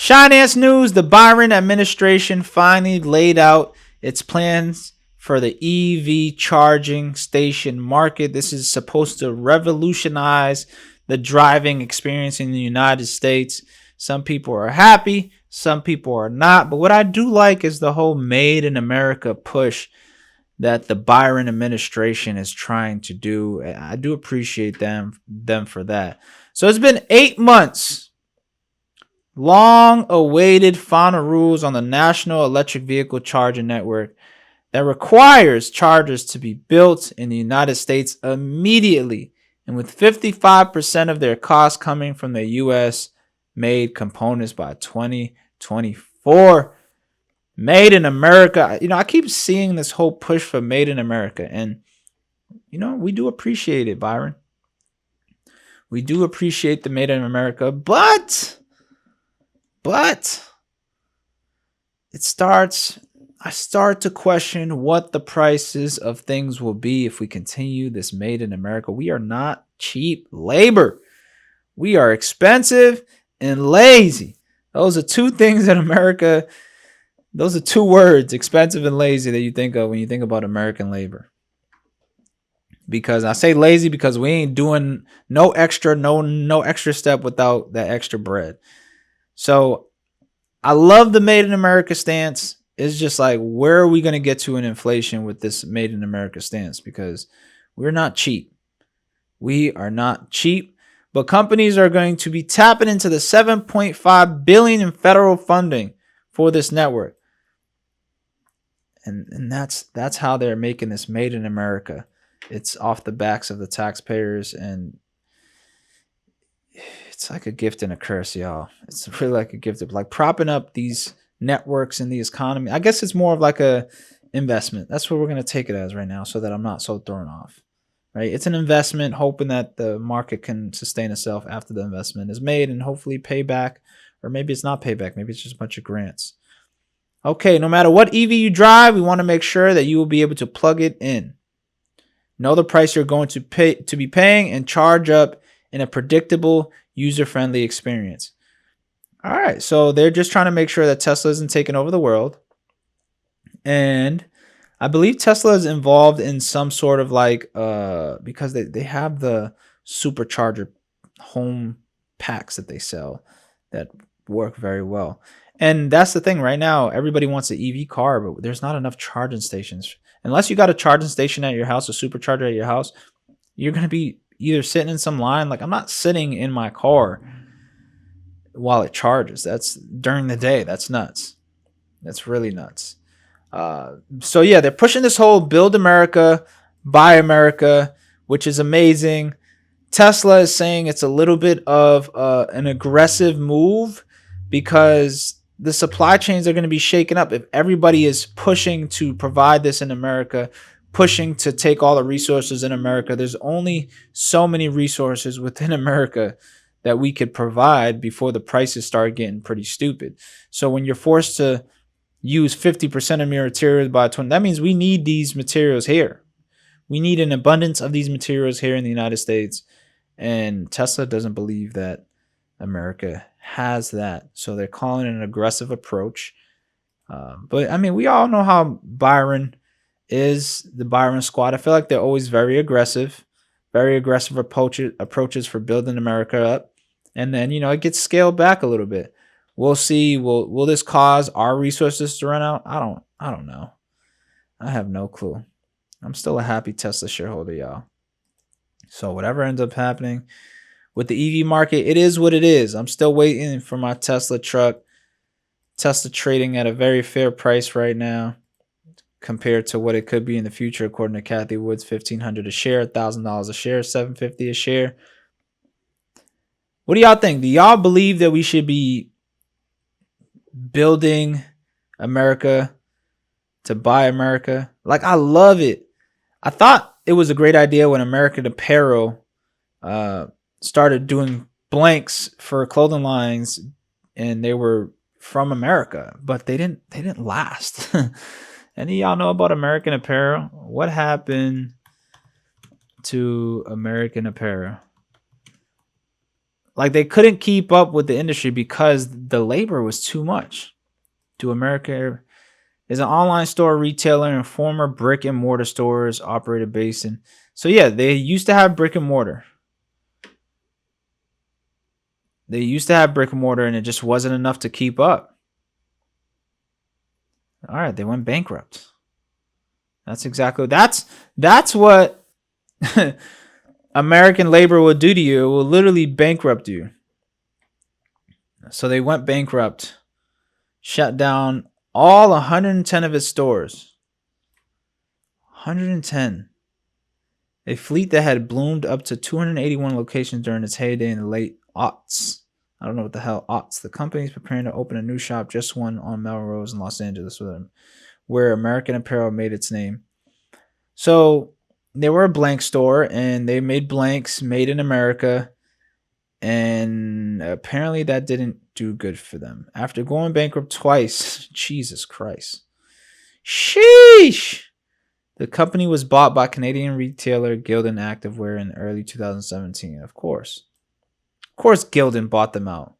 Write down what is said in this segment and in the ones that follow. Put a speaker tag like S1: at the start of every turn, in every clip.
S1: HINANCE news, the Biden administration finally laid out its plans for the EV charging station market. This is supposed to revolutionize the driving experience in the United States. Some people are happy, some people are not. But what I do like is the whole Made in America push that the Biden administration is trying to do. I do appreciate them for that. So it's been 8 months. Long awaited final rules on the National Electric Vehicle Charging Network that requires chargers to be built in the United States immediately, and with 55% of their costs coming from the US made components by 2024. Made in America. I keep seeing this whole push for Made in America, and we do appreciate it, Byron. We do appreciate the Made in America, but I start to question what the prices of things will be if we continue this Made in America. We are not cheap labor. We are expensive and lazy. Those are two things in America. Those are two words, expensive and lazy, that you think of when you think about American labor. Because I say lazy because we ain't doing no extra step without that extra bread. So I love the Made in America stance. It's just like, where are we going to get to in inflation with this Made in America stance? Because we're not cheap. We are not cheap. But companies are going to be tapping into the $7.5 billion in federal funding for this network. And that's how they're making this Made in America. It's off the backs of the taxpayers, and it's like a gift and a curse, y'all. It's really like a gift of like propping up these networks in the economy. I guess it's more of like a investment. That's what we're going to take it as right now, so that I'm not so thrown off. Right? It's an investment, hoping that the market can sustain itself after the investment is made and hopefully pay back, or maybe it's not payback. Maybe it's just a bunch of grants. Okay, no matter what EV you drive, we want to make sure that you will be able to plug it in. Know the price you're going to be paying and charge up in a predictable, user-friendly experience. All right, so they're just trying to make sure that Tesla isn't taking over the world. And I believe Tesla is involved in some sort of like, because they have the supercharger home packs that they sell that work very well. And that's the thing right now. Everybody wants an EV car, but there's not enough charging stations. Unless you got a charging station at your house, a supercharger at your house, you're going to be either sitting in some line. Like, I'm not sitting in my car while it charges. That's during the day. That's nuts. That's really nuts. So yeah, they're pushing this whole build America, buy America, which is amazing. Tesla is saying it's a little bit of an aggressive move because the supply chains are going to be shaken up if everybody is pushing to provide this in America, pushing to take all the resources in America. There's only so many resources within America that we could provide before the prices start getting pretty stupid. So when you're forced to use 50% of your materials by 20, that means we need these materials here. We need an abundance of these materials here in the United States. And Tesla doesn't believe that America has that. So they're calling it an aggressive approach. But I mean, we all know how Byron is, the Byron squad. I feel like they're always very aggressive approaches for building America up. And then, it gets scaled back a little bit. We'll see. Will this cause our resources to run out? I don't know. I have no clue. I'm still a happy Tesla shareholder, y'all. So whatever ends up happening with the EV market, it is what it is. I'm still waiting for my Tesla truck. Tesla trading at a very fair price right now compared to what it could be in the future, according to Kathy Woods. $1,500 a share, $1,000 a share, $750 a share. What do y'all think? Do y'all believe that we should be building America to buy America? Like, I love it. I thought it was a great idea when American Apparel started doing blanks for clothing lines, and they were from America, but they didn't last. Any of y'all know about American Apparel? What happened to American Apparel? like they couldn't keep up with the industry because the labor was too much. Do America is an online store retailer and former brick and mortar stores operated based in. So yeah, they used to have brick and mortar. They used to have brick and mortar, and it just wasn't enough to keep up. All right, they went bankrupt. That's what American labor will do to you. It will literally bankrupt you. So they went bankrupt, shut down all 110 of its stores. 110. A fleet that had bloomed up to 281 locations during its heyday in the late aughts. I don't know what the hell aughts. The company is preparing to open a new shop, just one on Melrose in Los Angeles, where American Apparel made its name. So they were a blank store, and they made blanks made in America. And apparently that didn't do good for them. After going bankrupt twice, Jesus Christ. Sheesh! The company was bought by Canadian retailer Gildan Activewear in early 2017. Of course. Of course Gildan bought them out.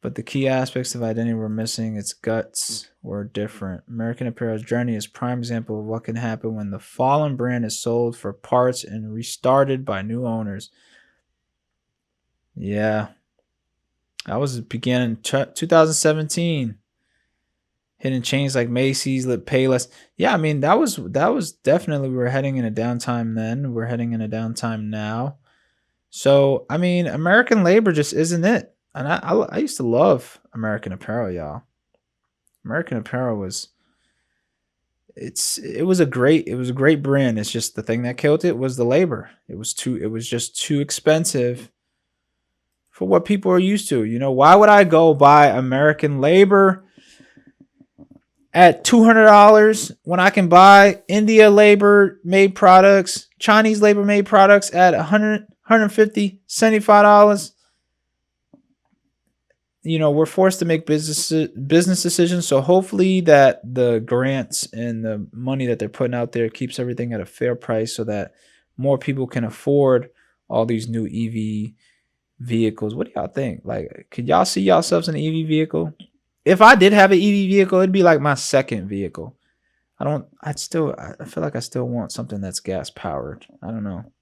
S1: But the key aspects of identity were missing. Its guts were different. American Apparel's journey is a prime example of what can happen when the fallen brand is sold for parts and restarted by new owners. Yeah. That was beginning 2017. Hitting chains like Macy's, Payless. Yeah, I mean, that was definitely, we were heading in a downtime then. We're heading in a downtime now. So, I mean, American labor just isn't it. And I used to love American Apparel, y'all. American Apparel was a great brand. It's just the thing that killed it was the labor. It was just too expensive for what people are used to. You know, why would I go buy American labor at $200 when I can buy India labor made products, Chinese labor made products at $100, $150, $75? You know, we're forced to make business decisions. So hopefully that the grants and the money that they're putting out there keeps everything at a fair price so that more people can afford all these new EV vehicles. What do y'all think? Like, could y'all see yourselves in an EV vehicle? If I did have an EV vehicle, it'd be like my second vehicle. I feel like I still want something that's gas powered. I don't know.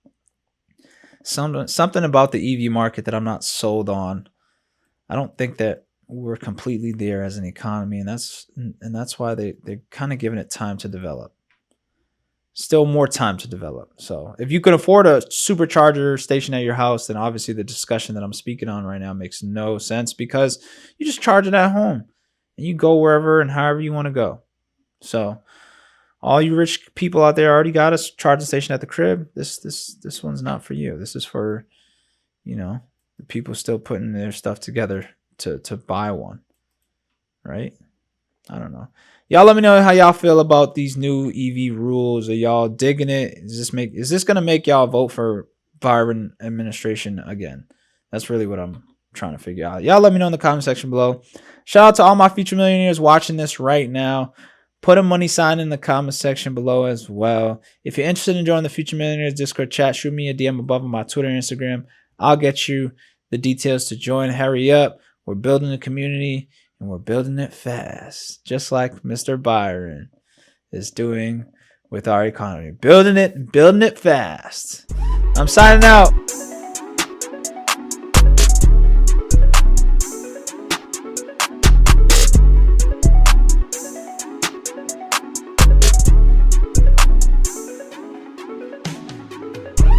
S1: Something about the EV market that I'm not sold on. I don't think that we're completely there as an economy, and that's why they're kind of giving it time to develop. Still more time to develop. So if you can afford a supercharger station at your house, then obviously the discussion that I'm speaking on right now makes no sense because you just charge it at home and you go wherever and however you want to go. So all you rich people out there already got a charging station at the crib. This one's not for you. This is for, you know, the people still putting their stuff together to buy one, right? I don't know. Y'all let me know how y'all feel about these new EV rules. Are y'all digging it? Is this gonna make y'all vote for Biden administration again? That's really what I'm trying to figure out. Y'all let me know in the comment section below. Shout out to all my future millionaires watching this right now. Put a money sign in the comment section below as well. If you're interested in joining the Future Millionaires Discord chat, shoot me a DM above on my Twitter and Instagram. I'll get you the details to join. Hurry up. We're building a community and we're building it fast, just like Mr. Byron is doing with our economy. Building it fast. I'm signing out.